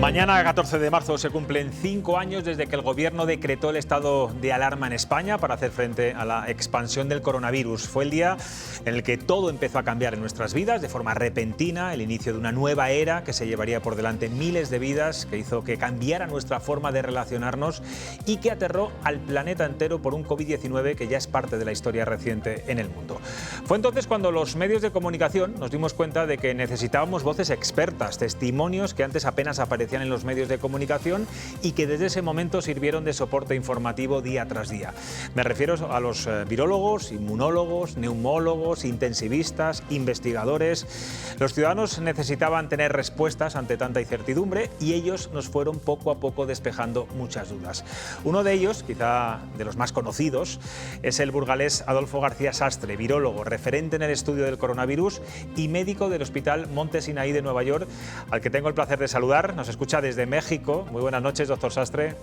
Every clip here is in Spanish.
Mañana, 14 de marzo, se cumplen 5 años desde que el Gobierno decretó el estado de alarma en España para hacer frente a la expansión del coronavirus. Fue el día en el que todo empezó a cambiar en nuestras vidas de forma repentina, el inicio de una nueva era que se llevaría por delante miles de vidas, que hizo que cambiara nuestra forma de relacionarnos y que aterró al planeta entero por un COVID-19 que ya es parte de la historia reciente en el mundo. Fue entonces cuando los medios de comunicación nos dimos cuenta de que necesitábamos voces expertas, testimonios que antes apenas aparecían en los medios de comunicación y que desde ese momento sirvieron de soporte informativo día tras día. Me refiero a los virólogos, inmunólogos, neumólogos, intensivistas, investigadores. Los ciudadanos necesitaban tener respuestas ante tanta incertidumbre y ellos nos fueron poco a poco despejando muchas dudas. Uno de ellos, quizá de los más conocidos, es el burgalés Adolfo García Sastre, virólogo, referente en el estudio del coronavirus y médico del Hospital Monte Sinaí de Nueva York, al que tengo el placer de saludar. Nos escucha desde México. Muy buenas noches, doctor Sastre.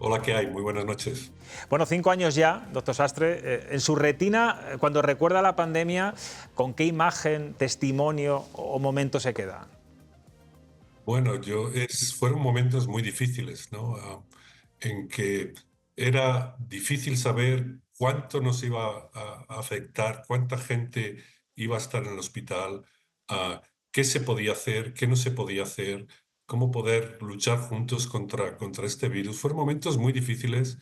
Hola, ¿qué hay? Muy buenas noches. Bueno, 5 años ya, doctor Sastre. En su retina, cuando recuerda la pandemia, ¿con qué imagen, testimonio o momento se queda? Bueno, fueron momentos muy difíciles, ¿no? En que era difícil saber cuánto nos iba a afectar, cuánta gente iba a estar en el hospital, qué se podía hacer, qué no se podía hacer, cómo poder luchar juntos contra este virus. Fueron momentos muy difíciles.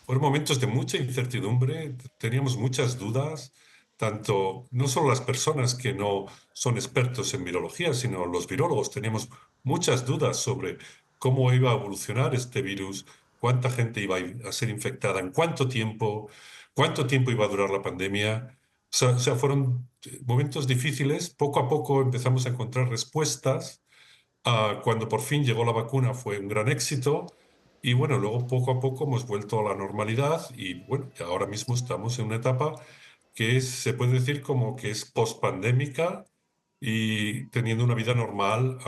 Fueron momentos de mucha incertidumbre, teníamos muchas dudas, tanto no solo las personas que no son expertos en virología, sino los virólogos. Teníamos muchas dudas sobre cómo iba a evolucionar este virus, cuánta gente iba a ser infectada, en cuánto tiempo iba a durar la pandemia. O sea, fueron momentos difíciles. Poco a poco empezamos a encontrar respuestas. Cuando por fin llegó la vacuna fue un gran éxito y bueno, luego poco a poco hemos vuelto a la normalidad y bueno, ahora mismo estamos en una etapa se puede decir como que es post-pandémica y teniendo una vida normal,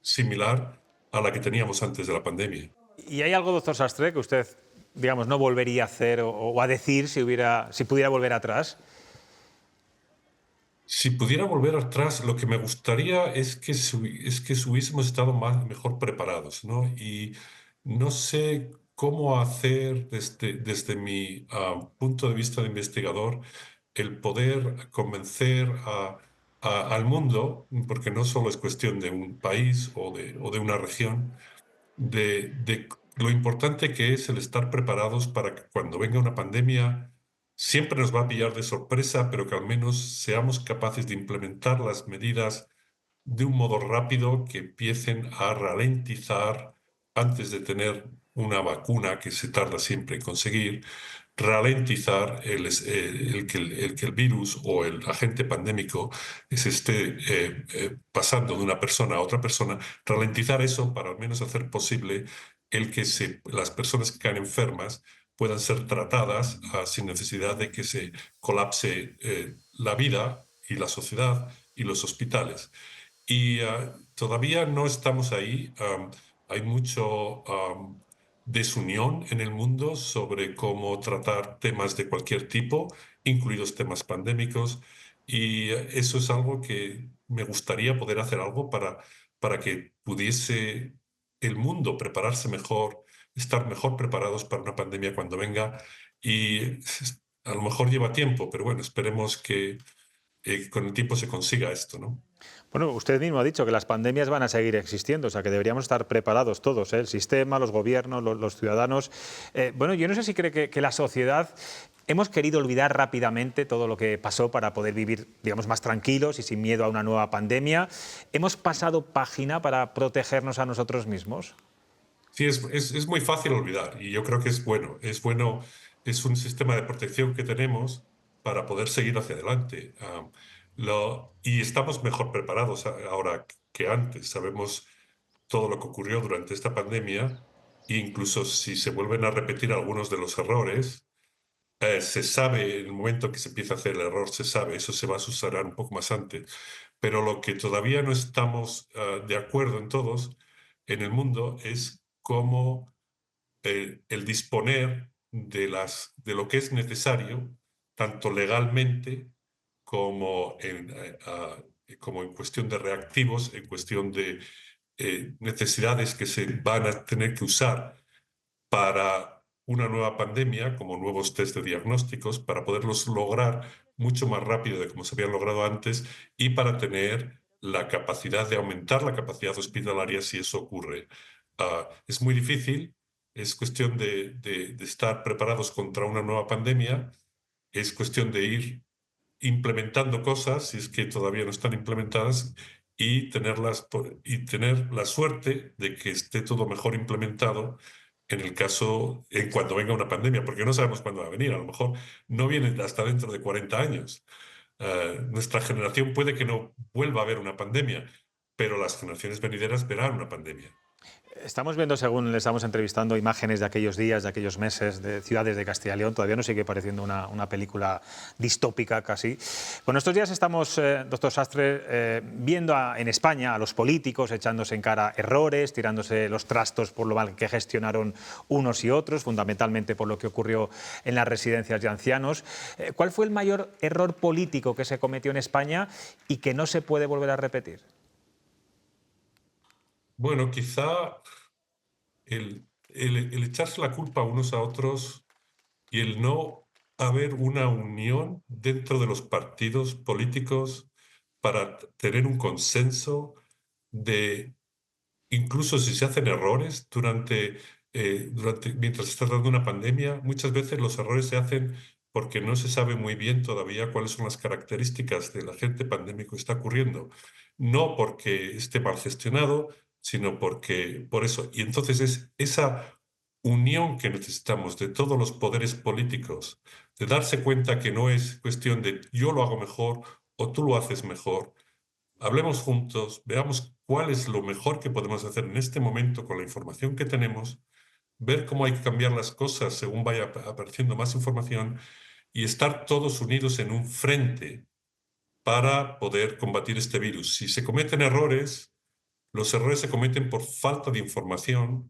similar a la que teníamos antes de la pandemia. ¿Y hay algo, doctor Sastre, que usted, digamos, no volvería a hacer o a decir si pudiera volver atrás? Si pudiera volver atrás, lo que me gustaría es que hubiésemos estado mejor preparados, ¿no? Y no sé cómo hacer desde mi punto de vista de investigador el poder convencer al mundo, porque no solo es cuestión de un país o de una región, de lo importante que es el estar preparados para que cuando venga una pandemia siempre nos va a pillar de sorpresa, pero que al menos seamos capaces de implementar las medidas de un modo rápido que empiecen a ralentizar antes de tener una vacuna que se tarda siempre en conseguir, ralentizar el que el virus o el agente pandémico se esté pasando de una persona a otra persona, ralentizar eso para al menos hacer posible las personas que caen enfermas puedan ser tratadas sin necesidad de que se colapse la vida y la sociedad y los hospitales. Y todavía no estamos ahí. Hay mucho desunión en el mundo sobre cómo tratar temas de cualquier tipo, incluidos temas pandémicos. Y eso es algo que me gustaría poder hacer algo para que pudiese el mundo prepararse mejor, estar mejor preparados para una pandemia cuando venga. Y a lo mejor lleva tiempo, pero bueno, esperemos que con el tiempo se consiga esto, ¿no? Bueno, usted mismo ha dicho que las pandemias van a seguir existiendo, o sea que deberíamos estar preparados todos, ¿eh? El sistema, los gobiernos, los ciudadanos. Bueno, yo no sé si cree que la sociedad hemos querido olvidar rápidamente todo lo que pasó para poder vivir, digamos, más tranquilos y sin miedo a una nueva pandemia. ¿Hemos pasado página para protegernos a nosotros mismos? Sí, es muy fácil olvidar y yo creo que es bueno, es un sistema de protección que tenemos para poder seguir hacia adelante. Y estamos mejor preparados ahora que antes. Sabemos todo lo que ocurrió durante esta pandemia e incluso si se vuelven a repetir algunos de los errores, se sabe en el momento que se empieza a hacer el error, se sabe, eso se va a subsanar un poco más antes. Pero lo que todavía no estamos de acuerdo en todos en el mundo es cómo el disponer de lo que es necesario, tanto legalmente como como en cuestión de reactivos, en cuestión de necesidades que se van a tener que usar para una nueva pandemia, como nuevos test de diagnósticos, para poderlos lograr mucho más rápido de como se habían logrado antes y para tener la capacidad de aumentar la capacidad hospitalaria si eso ocurre. Es muy difícil, es cuestión de estar preparados contra una nueva pandemia, es cuestión de ir implementando cosas, si es que todavía no están implementadas, y tener la suerte de que esté todo mejor implementado en cuando venga una pandemia, porque no sabemos cuándo va a venir, a lo mejor no viene hasta dentro de 40 años. Nuestra generación puede que no vuelva a haber una pandemia, pero las generaciones venideras verán una pandemia. Estamos viendo, según le estamos entrevistando, imágenes de aquellos días, de aquellos meses, de ciudades de Castilla y León. Todavía nos sigue pareciendo una película distópica casi. Bueno, estos días estamos, doctor Sastre, viendo en España a los políticos echándose en cara errores, tirándose los trastos por lo mal que gestionaron unos y otros, fundamentalmente por lo que ocurrió en las residencias de ancianos. ¿Cuál fue el mayor error político que se cometió en España y que no se puede volver a repetir? Bueno, quizá el echarse la culpa unos a otros y el no haber una unión dentro de los partidos políticos para tener un consenso de, incluso si se hacen errores mientras se está dando una pandemia, muchas veces los errores se hacen porque no se sabe muy bien todavía cuáles son las características del agente pandémico que está ocurriendo. No porque esté mal gestionado, sino por eso. Y entonces es esa unión que necesitamos de todos los poderes políticos, de darse cuenta que no es cuestión de yo lo hago mejor o tú lo haces mejor. Hablemos juntos, veamos cuál es lo mejor que podemos hacer en este momento con la información que tenemos, ver cómo hay que cambiar las cosas según vaya apareciendo más información y estar todos unidos en un frente para poder combatir este virus. Si se cometen errores, los errores se cometen por falta de información,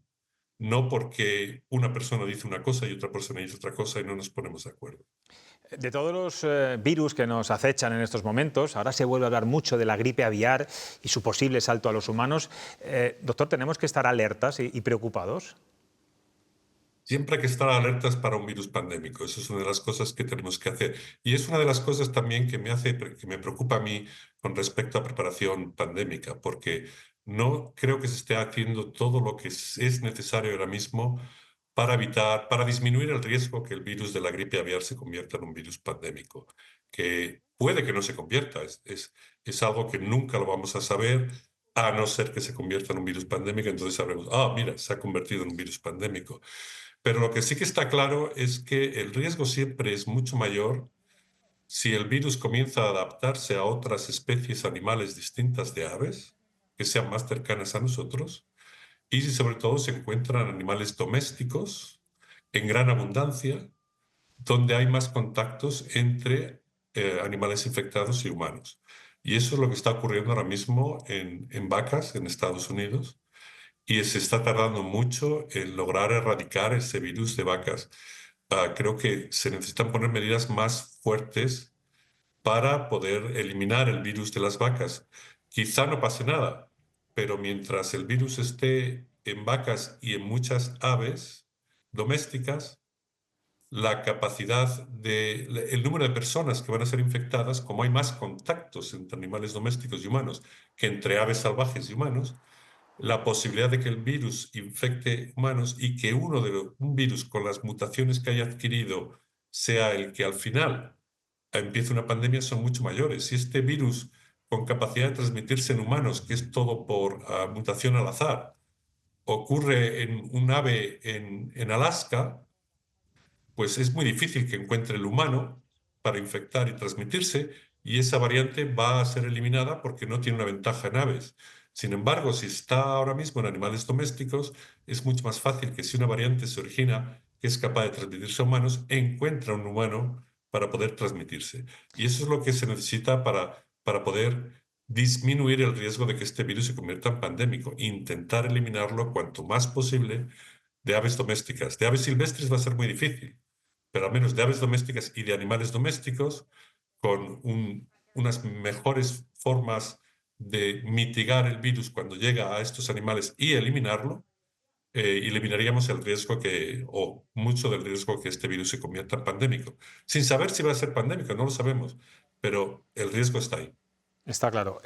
no porque una persona dice una cosa y otra persona dice otra cosa y no nos ponemos de acuerdo. De todos los virus que nos acechan en estos momentos, ahora se vuelve a hablar mucho de la gripe aviar y su posible salto a los humanos. Doctor, ¿tenemos que estar alertas y preocupados? Siempre hay que estar alertas para un virus pandémico. Eso es una de las cosas que tenemos que hacer. Y es una de las cosas también que me preocupa a mí con respecto a preparación pandémica, porque no creo que se esté haciendo todo lo que es necesario ahora mismo para disminuir el riesgo que el virus de la gripe aviar se convierta en un virus pandémico, que puede que no se convierta. Es algo que nunca lo vamos a saber, a no ser que se convierta en un virus pandémico. Entonces sabremos, mira, se ha convertido en un virus pandémico. Pero lo que sí que está claro es que el riesgo siempre es mucho mayor si el virus comienza a adaptarse a otras especies animales distintas de aves, que sean más cercanas a nosotros, y si sobre todo se encuentran animales domésticos en gran abundancia, donde hay más contactos entre animales infectados y humanos. Y eso es lo que está ocurriendo ahora mismo en vacas en Estados Unidos y se está tardando mucho en lograr erradicar ese virus de vacas. Creo que se necesitan poner medidas más fuertes para poder eliminar el virus de las vacas. Quizá no pase nada, pero mientras el virus esté en vacas y en muchas aves domésticas, el número de personas que van a ser infectadas, como hay más contactos entre animales domésticos y humanos que entre aves salvajes y humanos, la posibilidad de que el virus infecte humanos y que un virus con las mutaciones que haya adquirido sea el que al final empiece una pandemia son mucho mayores. Si este virus con capacidad de transmitirse en humanos, que es todo por mutación al azar, ocurre en un ave en Alaska, pues es muy difícil que encuentre el humano para infectar y transmitirse, y esa variante va a ser eliminada porque no tiene una ventaja en aves. Sin embargo, si está ahora mismo en animales domésticos, es mucho más fácil que si una variante se origina que es capaz de transmitirse a humanos, encuentra un humano para poder transmitirse. Y eso es lo que se necesita para poder disminuir el riesgo de que este virus se convierta en pandémico. Intentar eliminarlo cuanto más posible de aves domésticas. De aves silvestres va a ser muy difícil, pero al menos de aves domésticas y de animales domésticos, con unas mejores formas de mitigar el virus cuando llega a estos animales y eliminarlo, eliminaríamos el riesgo o mucho del riesgo que este virus se convierta en pandémico. Sin saber si va a ser pandémico, no lo sabemos, pero el riesgo está ahí. Está claro.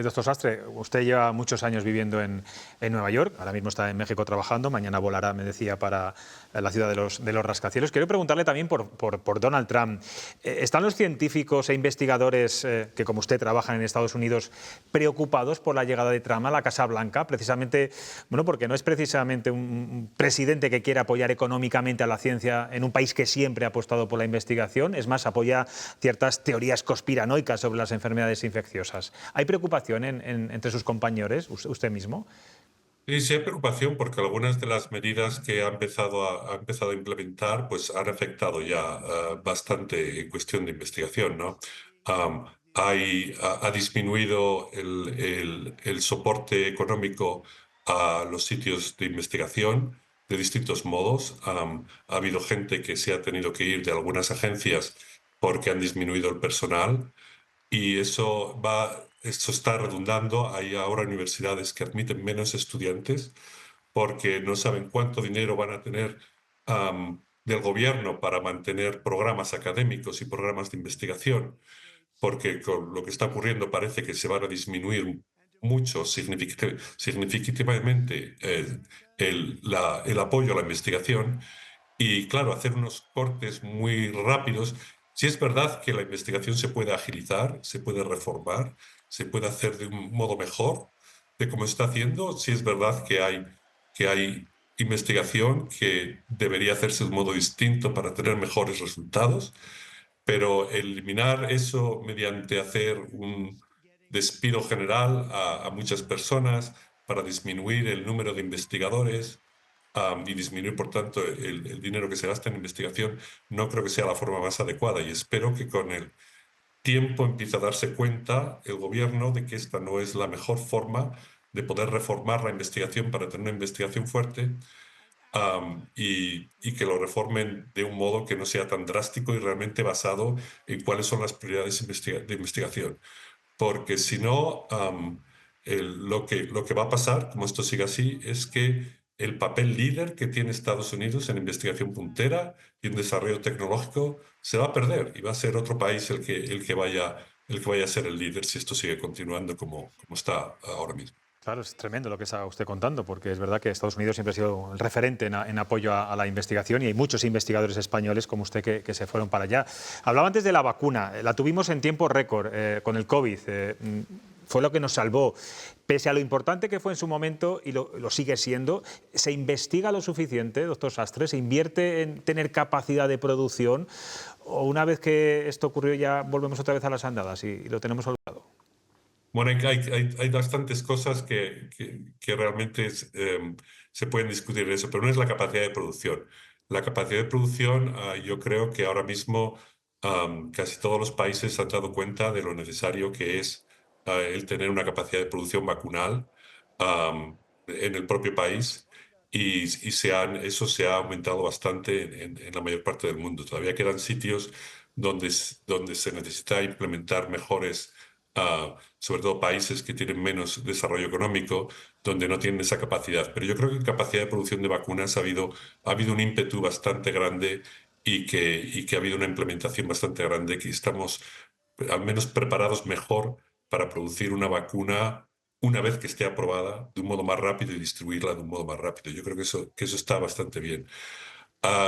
Doctor Sastre, usted lleva muchos años viviendo en Nueva York, ahora mismo está en México trabajando, mañana volará, me decía, para la ciudad de los rascacielos. Quiero preguntarle también por Donald Trump. ¿Están los científicos e investigadores que, como usted, trabajan en Estados Unidos preocupados por la llegada de Trump a la Casa Blanca? Precisamente, bueno, porque no es precisamente un presidente que quiera apoyar económicamente a la ciencia en un país que siempre ha apostado por la investigación, es más, apoya ciertas teorías conspiranoicas sobre las enfermedades infecciosas. ¿Hay preocupación entre sus compañeros, usted mismo? Y sí hay preocupación porque algunas de las medidas que ha empezado a implementar pues han afectado ya bastante en cuestión de investigación, ¿no? Ha disminuido el soporte económico a los sitios de investigación de distintos modos. Ha habido gente que se ha tenido que ir de algunas agencias porque han disminuido el personal. Y eso está redundando. Hay ahora universidades que admiten menos estudiantes porque no saben cuánto dinero van a tener del gobierno para mantener programas académicos y programas de investigación, porque con lo que está ocurriendo parece que se van a disminuir mucho, significativamente, el apoyo a la investigación. Y claro, hacer unos cortes muy rápidos. Sí es verdad que la investigación se puede agilizar, se puede reformar, se puede hacer de un modo mejor de cómo se está haciendo. Sí es verdad que hay investigación que debería hacerse de un modo distinto para tener mejores resultados, pero eliminar eso mediante hacer un despido general a muchas personas para disminuir el número de investigadores, y disminuir, por tanto, el dinero que se gasta en investigación, no creo que sea la forma más adecuada. Y espero que con el tiempo empiece a darse cuenta el gobierno de que esta no es la mejor forma de poder reformar la investigación para tener una investigación fuerte, y que lo reformen de un modo que no sea tan drástico y realmente basado en cuáles son las prioridades de investigación. Porque si no, lo que va a pasar, como esto sigue así, es que el papel líder que tiene Estados Unidos en investigación puntera y en desarrollo tecnológico se va a perder y va a ser otro país el que vaya a ser el líder si esto sigue continuando como está ahora mismo. Claro, es tremendo lo que está usted contando, porque es verdad que Estados Unidos siempre ha sido el referente en apoyo a la investigación y hay muchos investigadores españoles como usted que se fueron para allá. Hablaba antes de la vacuna, la tuvimos en tiempo récord con el COVID, fue lo que nos salvó. Pese a lo importante que fue en su momento y lo sigue siendo, ¿se investiga lo suficiente, doctor Sastre? ¿Se invierte en tener capacidad de producción? ¿O una vez que esto ocurrió ya volvemos otra vez a las andadas y lo tenemos olvidado? Bueno, hay bastantes cosas que realmente se pueden discutir en eso, pero no es la capacidad de producción. La capacidad de producción, yo creo que ahora mismo casi todos los países se han dado cuenta de lo necesario que es el tener una capacidad de producción vacunal en el propio país, y eso se ha aumentado bastante en la mayor parte del mundo. Todavía quedan sitios donde se necesita implementar mejores, sobre todo países que tienen menos desarrollo económico, donde no tienen esa capacidad. Pero yo creo que en capacidad de producción de vacunas ha habido un ímpetu bastante grande, y que ha habido una implementación bastante grande, que estamos al menos preparados mejor para producir una vacuna una vez que esté aprobada de un modo más rápido y distribuirla de un modo más rápido. Yo creo que eso está bastante bien.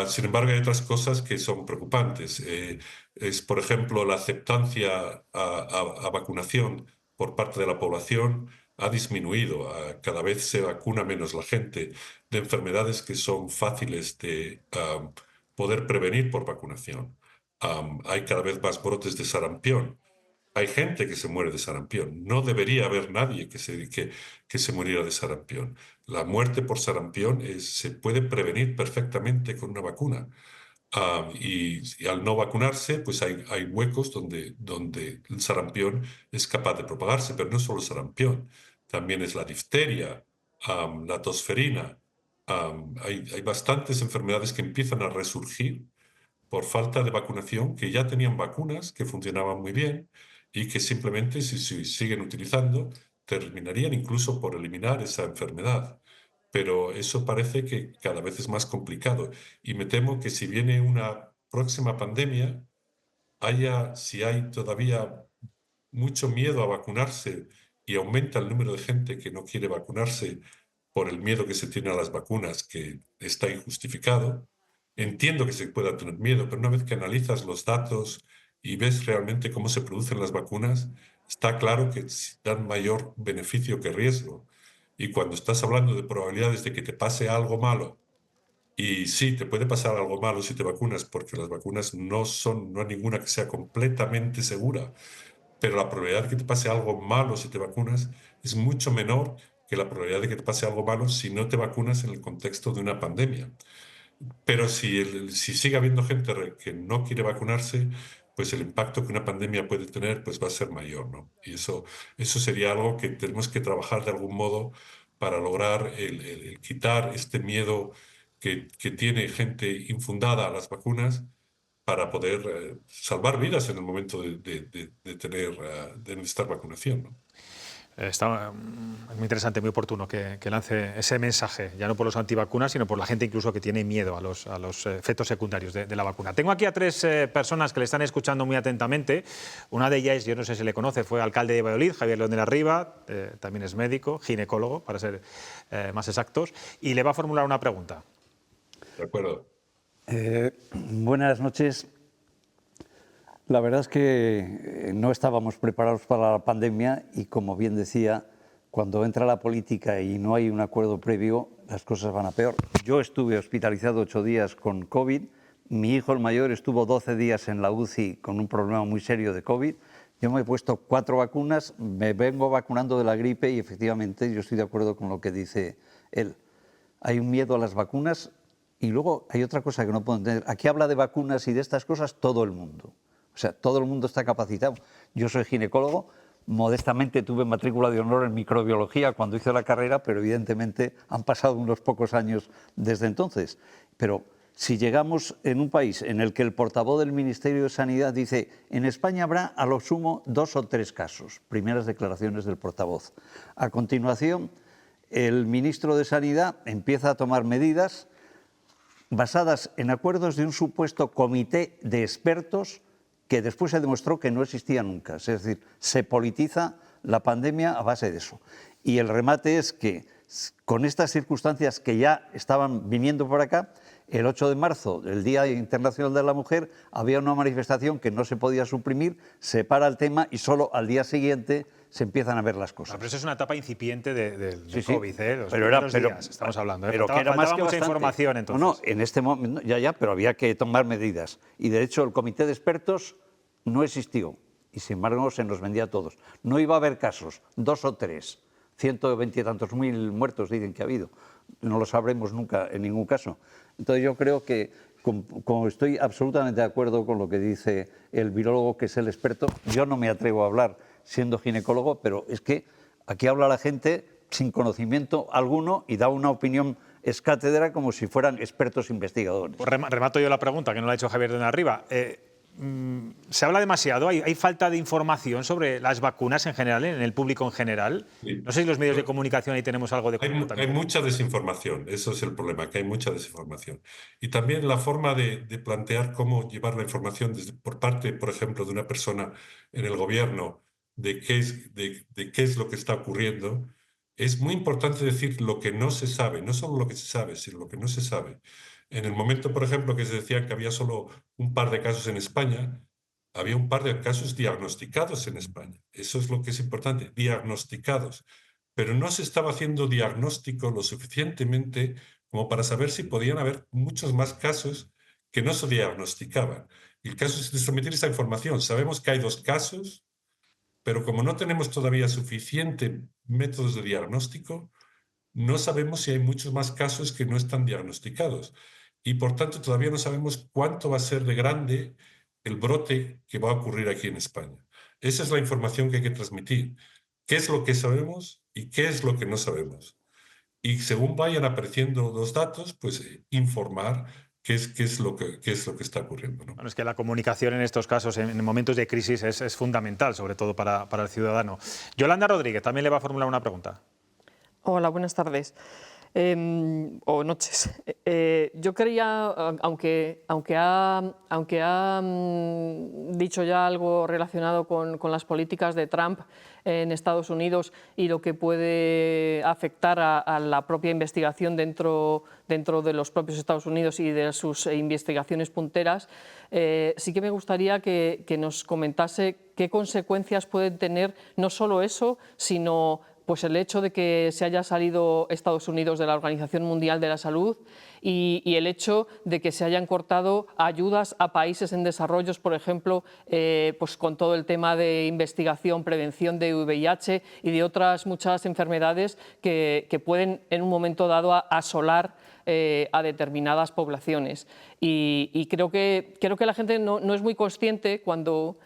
Sin embargo, hay otras cosas que son preocupantes. Por ejemplo, la aceptancia a vacunación por parte de la población ha disminuido. Cada vez se vacuna menos la gente de enfermedades que son fáciles de poder prevenir por vacunación. Hay cada vez más brotes de sarampión. Hay gente que se muere de sarampión. No debería haber nadie que se muriera de sarampión. La muerte por sarampión se puede prevenir perfectamente con una vacuna. Y al no vacunarse, pues hay huecos donde el sarampión es capaz de propagarse, pero no solo el sarampión, también es la difteria, la tosferina. Hay bastantes enfermedades que empiezan a resurgir por falta de vacunación, que ya tenían vacunas que funcionaban muy bien y que simplemente si siguen utilizando, terminarían incluso por eliminar esa enfermedad. Pero eso parece que cada vez es más complicado y me temo que si viene una próxima pandemia, si hay todavía mucho miedo a vacunarse y aumenta el número de gente que no quiere vacunarse por el miedo que se tiene a las vacunas, que está injustificado. Entiendo que se pueda tener miedo, pero una vez que analizas los datos y ves realmente cómo se producen las vacunas, está claro que dan mayor beneficio que riesgo. Y cuando estás hablando de probabilidades de que te pase algo malo, y sí, te puede pasar algo malo si te vacunas, porque las vacunas no hay ninguna que sea completamente segura, pero la probabilidad de que te pase algo malo si te vacunas es mucho menor que la probabilidad de que te pase algo malo si no te vacunas en el contexto de una pandemia. Pero si sigue habiendo gente que no quiere vacunarse, pues el impacto que una pandemia puede tener pues va a ser mayor, ¿no? Y eso sería algo que tenemos que trabajar de algún modo para lograr el quitar este miedo que tiene gente infundada a las vacunas para poder salvar vidas en el momento de necesitar vacunación, ¿no? Es muy interesante, muy oportuno que lance ese mensaje, ya no por los antivacunas, sino por la gente incluso que tiene miedo a los efectos secundarios de la vacuna. Tengo aquí a tres personas que le están escuchando muy atentamente. Una de ellas, yo no sé si le conoce, fue alcalde de Valladolid, Javier León de la Riva, también es médico, ginecólogo, para ser más exactos, y le va a formular una pregunta. ¿De acuerdo? Buenas noches. La verdad es que no estábamos preparados para la pandemia y, como bien decía, cuando entra la política y no hay un acuerdo previo, las cosas van a peor. Yo estuve hospitalizado 8 días con COVID, mi hijo el mayor estuvo 12 días en la UCI con un problema muy serio de COVID. Yo me he puesto 4 vacunas, me vengo vacunando de la gripe y efectivamente yo estoy de acuerdo con lo que dice él. Hay un miedo a las vacunas y luego hay otra cosa que no puedo entender. Aquí habla de vacunas y de estas cosas todo el mundo. O sea, todo el mundo está capacitado. Yo soy ginecólogo, modestamente tuve matrícula de honor en microbiología cuando hice la carrera, pero evidentemente han pasado unos pocos años desde entonces. Pero si llegamos en un país en el que el portavoz del Ministerio de Sanidad dice en España habrá a lo sumo 2 o 3 casos, primeras declaraciones del portavoz. A continuación, el ministro de Sanidad empieza a tomar medidas basadas en acuerdos de un supuesto comité de expertos que después se demostró que no existía nunca. Es decir, se politiza la pandemia a base de eso. Y el remate es que, con estas circunstancias que ya estaban viniendo por acá, el 8 de marzo, el Día Internacional de la Mujer, había una manifestación que no se podía suprimir, se para el tema y solo al día siguiente se empiezan a ver las cosas. Pero eso es una etapa incipiente del Sí, sí. COVID, los pero primeros días, estamos hablando. Pero que era más que mucha bastante. información entonces. No, en este momento, ya, pero había que tomar medidas. Y de hecho el comité de expertos no existió. Y sin embargo se nos vendía a todos. No iba a haber casos, 2 o 3. 120 y tantos mil muertos dicen que ha habido. No lo sabremos nunca en ningún caso. Entonces yo creo que, como estoy absolutamente de acuerdo con lo que dice el virólogo, que es el experto, yo no me atrevo a hablar siendo ginecólogo, pero es que aquí habla la gente sin conocimiento alguno y da una opinión ex cátedra como si fueran expertos investigadores. Pues remato yo la pregunta, que no la ha hecho Javier de Arriba. Se habla demasiado, hay falta de información sobre las vacunas en general, en el público en general. Sí. No sé si los medios de comunicación ahí tenemos algo de Hay culpa también. mucha desinformación, eso es el problema, que hay mucha desinformación. Y también la forma de plantear cómo llevar la información por parte, por ejemplo, de una persona en el gobierno de qué es lo que está ocurriendo, es muy importante decir lo que no se sabe, no solo lo que se sabe, sino lo que no se sabe. En el momento, por ejemplo, que se decía que había solo un par de casos en España, había un par de casos diagnosticados en España. Eso es lo que es importante, diagnosticados, pero no se estaba haciendo diagnóstico lo suficientemente como para saber si podían haber muchos más casos que no se diagnosticaban. Y el caso es de someter esa información. Sabemos que hay 2 casos, pero como no tenemos todavía suficiente métodos de diagnóstico, no sabemos si hay muchos más casos que no están diagnosticados. Y por tanto todavía no sabemos cuánto va a ser de grande el brote que va a ocurrir aquí en España. Esa es la información que hay que transmitir. ¿Qué es lo que sabemos y qué es lo que no sabemos? Y según vayan apareciendo los datos, pues informar qué es lo que está ocurriendo, ¿no? Bueno, es que la comunicación en estos casos, en momentos de crisis, es fundamental, sobre todo para el ciudadano. Yolanda Rodríguez también le va a formular una pregunta. Hola, buenas tardes. O noches. Yo quería, aunque ha dicho ya algo relacionado con las políticas de Trump en Estados Unidos y lo que puede afectar a la propia investigación dentro de los propios Estados Unidos y de sus investigaciones punteras, sí que me gustaría que nos comentase qué consecuencias pueden tener no solo eso, sino pues el hecho de que se haya salido Estados Unidos de la Organización Mundial de la Salud y el hecho de que se hayan cortado ayudas a países en desarrollo, por ejemplo, pues con todo el tema de investigación, prevención de VIH y de otras muchas enfermedades que pueden en un momento dado asolar a determinadas poblaciones. Y creo que la gente no es muy consciente cuando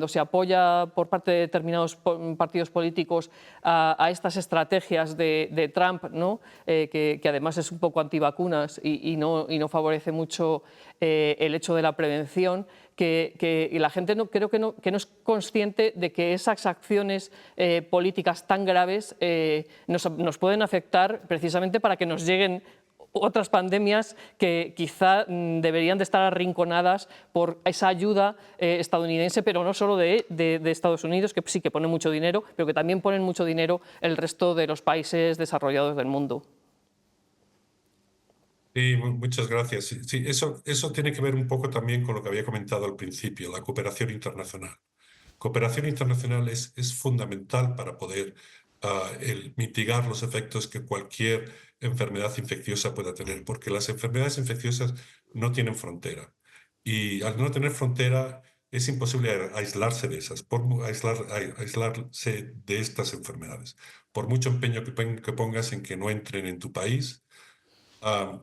se apoya por parte de determinados partidos políticos a estas estrategias de Trump, ¿no? Que además es un poco antivacunas y no favorece mucho el hecho de la prevención, y la gente creo que no es consciente de que esas acciones políticas tan graves nos pueden afectar precisamente para que nos lleguen otras pandemias que quizá deberían de estar arrinconadas por esa ayuda estadounidense, pero no solo de Estados Unidos, que sí que pone mucho dinero, pero que también ponen mucho dinero el resto de los países desarrollados del mundo. Sí, muchas gracias. Sí, eso tiene que ver un poco también con lo que había comentado al principio, la cooperación internacional. Cooperación internacional es fundamental para poder mitigar los efectos que cualquier enfermedad infecciosa pueda tener, porque las enfermedades infecciosas no tienen frontera. Y al no tener frontera es imposible aislarse de esas, aislarse de estas enfermedades. Por mucho empeño que pongas en que no entren en tu país, ah,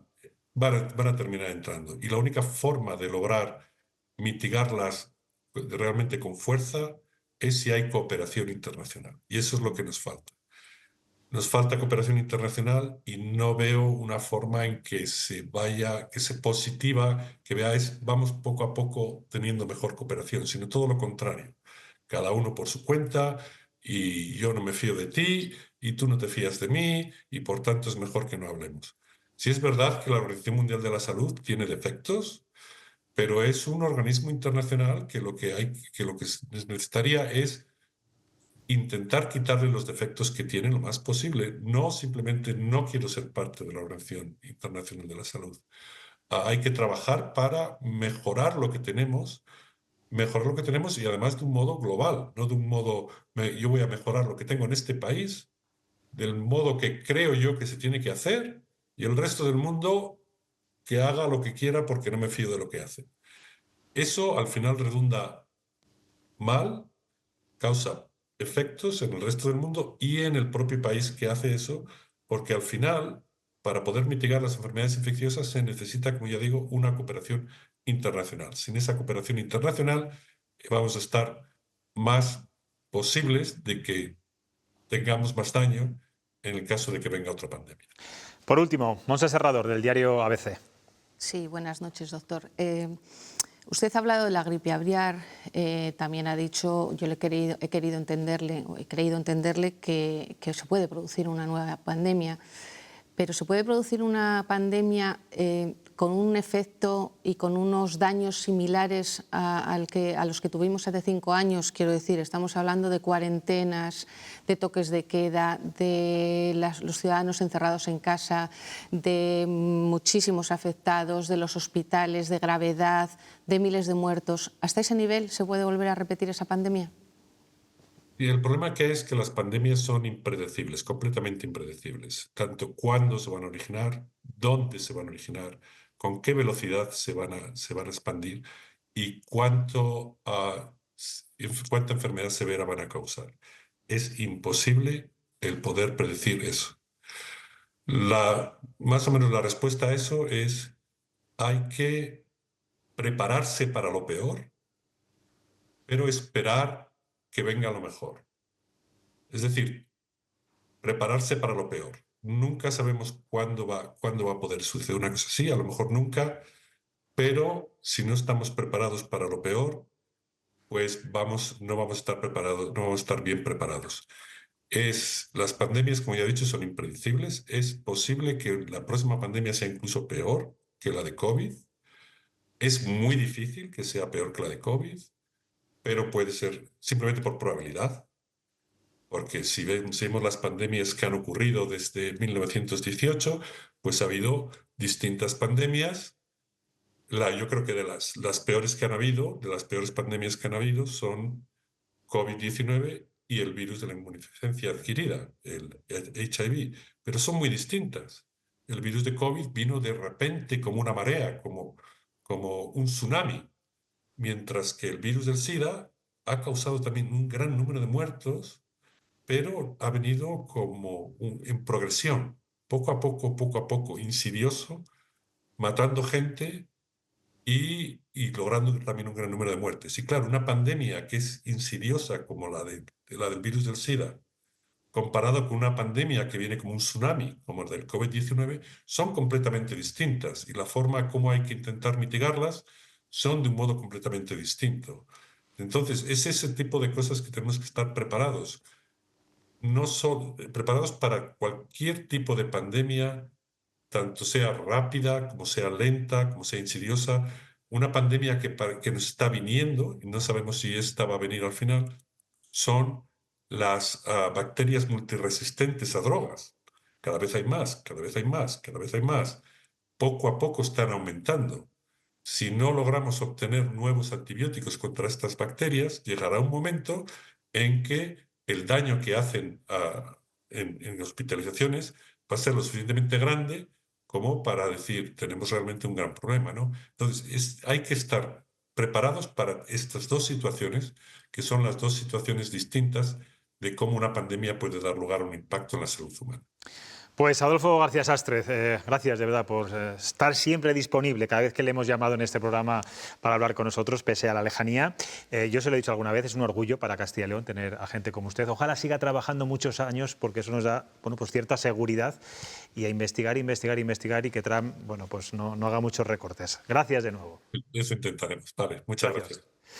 van a terminar entrando. Y la única forma de lograr mitigarlas realmente con fuerza es si hay cooperación internacional. Y eso es lo que nos falta. Nos falta cooperación internacional y no veo una forma en que que se positiva, que veáis, vamos poco a poco teniendo mejor cooperación, sino todo lo contrario. Cada uno por su cuenta y yo no me fío de ti y tú no te fías de mí y por tanto es mejor que no hablemos. Si es verdad que la Organización Mundial de la Salud tiene defectos, pero es un organismo internacional que lo que necesitaría es intentar quitarle los defectos que tiene lo más posible. No simplemente no quiero ser parte de la Organización Internacional de la Salud. Hay que trabajar para mejorar lo que tenemos y además de un modo global, no de un modo, yo voy a mejorar lo que tengo en este país, del modo que creo yo que se tiene que hacer y el resto del mundo que haga lo que quiera porque no me fío de lo que hace. Eso al final redunda mal, causa efectos en el resto del mundo y en el propio país que hace eso, porque al final, para poder mitigar las enfermedades infecciosas se necesita, como ya digo, una cooperación internacional. Sin esa cooperación internacional vamos a estar más posibles de que tengamos más daño en el caso de que venga otra pandemia. Por último, Montse Serrador, del diario ABC. Sí, buenas noches, doctor. Usted ha hablado de la gripe aviar, también ha dicho, yo he creído entenderle que se puede producir una nueva pandemia, pero se puede producir una pandemia con un efecto y con unos daños similares a los que tuvimos hace 5 años. Quiero decir, estamos hablando de cuarentenas, de toques de queda, de los ciudadanos encerrados en casa, de muchísimos afectados, de los hospitales, de gravedad, de miles de muertos. ¿Hasta ese nivel se puede volver a repetir esa pandemia? Y el problema que es que las pandemias son impredecibles, completamente impredecibles. Tanto cuándo se van a originar, dónde se van a originar, con qué velocidad se van a expandir y cuánta enfermedad severa van a causar. Es imposible el poder predecir eso. Más o menos la respuesta a eso es: hay que prepararse para lo peor, pero esperar que venga lo mejor. Es decir, prepararse para lo peor. Nunca sabemos cuándo va a poder suceder una cosa así, a lo mejor nunca, pero si no estamos preparados para lo peor, pues no vamos a estar preparados, no vamos a estar bien preparados. Las pandemias, como ya he dicho, son impredecibles. Es posible que la próxima pandemia sea incluso peor que la de COVID. Es muy difícil que sea peor que la de COVID, pero puede ser simplemente por probabilidad, porque si vemos las pandemias que han ocurrido desde 1918, pues ha habido distintas pandemias. Yo creo que de las peores que han habido, de las peores pandemias que han habido, son COVID-19 y el virus de la inmunodeficiencia adquirida, el HIV, pero son muy distintas. El virus de COVID vino de repente como una marea, como un tsunami, mientras que el virus del SIDA ha causado también un gran número de muertos, pero ha venido en progresión, poco a poco, insidioso, matando gente y logrando también un gran número de muertes. Y claro, una pandemia que es insidiosa como la del virus del SIDA, comparado con una pandemia que viene como un tsunami, como el del COVID-19, son completamente distintas y la forma como hay que intentar mitigarlas son de un modo completamente distinto. Entonces, es ese tipo de cosas que tenemos que estar preparados. No son preparados para cualquier tipo de pandemia, tanto sea rápida, como sea lenta, como sea insidiosa. Una pandemia que nos está viniendo, y no sabemos si esta va a venir al final, son las bacterias multiresistentes a drogas. Cada vez hay más, cada vez hay más, cada vez hay más. Poco a poco están aumentando. Si no logramos obtener nuevos antibióticos contra estas bacterias, llegará un momento en que el daño que hacen en hospitalizaciones va a ser lo suficientemente grande como para decir, tenemos realmente un gran problema, ¿no? Entonces, hay que estar preparados para estas dos situaciones, que son las dos situaciones distintas de cómo una pandemia puede dar lugar a un impacto en la salud humana. Pues Adolfo García Sástrez, gracias de verdad por estar siempre disponible cada vez que le hemos llamado en este programa para hablar con nosotros, pese a la lejanía. Yo se lo he dicho alguna vez, es un orgullo para Castilla y León tener a gente como usted. Ojalá siga trabajando muchos años porque eso nos da pues cierta seguridad y a investigar y que Trump pues no haga muchos recortes. Gracias de nuevo. Eso intentaremos. Vale, muchas gracias.